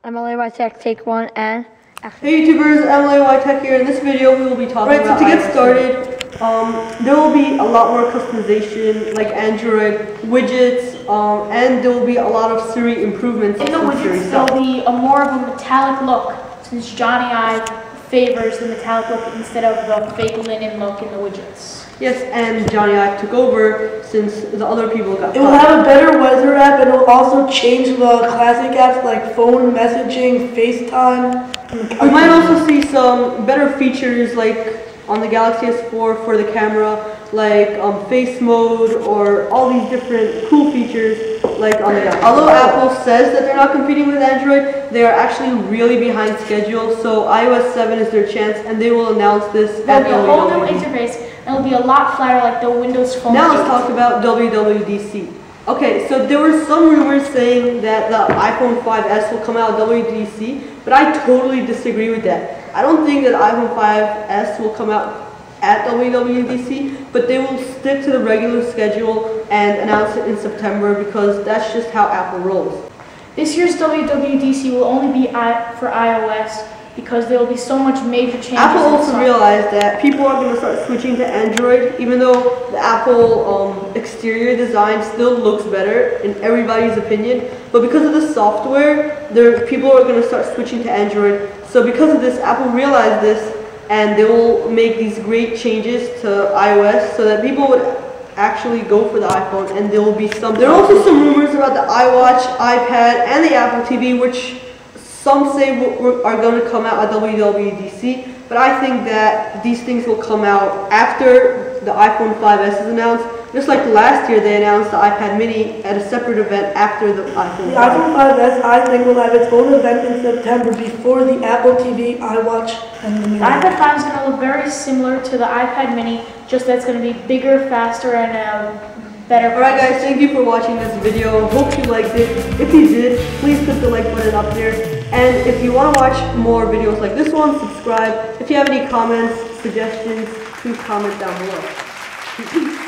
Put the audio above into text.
Emily Y Tech Take One and action. Hey YouTubers, Emily Y Tech here. In this video we will be talking about. So to get started, there will be a lot more customization, like Android widgets, and there will be a lot of Siri improvements. In the widgets, there will be more of a metallic look, since Johnny I favors the metallic look instead of the fake linen look in the widgets. Yes, and Johnny I took over since the other people got It will have a better weather app, and it will also change the classic apps like phone messaging, FaceTime. We might also see some better features like on the Galaxy S4 for the camera, like face mode or all these different cool features like on the Galaxy. Although Apple says that they're not competing with Android, they are actually really behind schedule, so iOS 7 is their chance and they will announce this at There'll be a whole new interface and it'll be a lot flatter like the Windows Phone. Now let's talk about WWDC. Okay, so there were some rumors saying that the iPhone 5S will come out at WWDC, but I totally disagree with that. I don't think that iPhone 5S will come out at WWDC, but they will stick to the regular schedule and announce it in September because that's just how Apple rolls. This year's WWDC will only be for iOS because there will be so much major changes. Apple also realized that people are going to start switching to Android, even though the Apple exterior design still looks better in everybody's opinion. But because of the software, people are going to start switching to Android. So because of this, Apple realized this, and they will make these great changes to iOS so that people would actually go for the iPhone, and there will be some. There are also some rumors about the iWatch, iPad, and the Apple TV, which some say are going to come out at WWDC, but I think that these things will come out after the iPhone 5S is announced. Just like last year, they announced the iPad mini at a separate event after the iPhone 5S. The iPhone 5S, I think, will have its own event in September before the Apple TV, iWatch, and the mini. The iPad 5 is going to look very similar to the iPad mini, just that it's going to be bigger, faster, and better. Alright guys, thank you for watching this video. Hope you liked it. If you did, please click the like button up there. And if you want to watch more videos like this one, subscribe. If you have any comments, suggestions, please comment down below.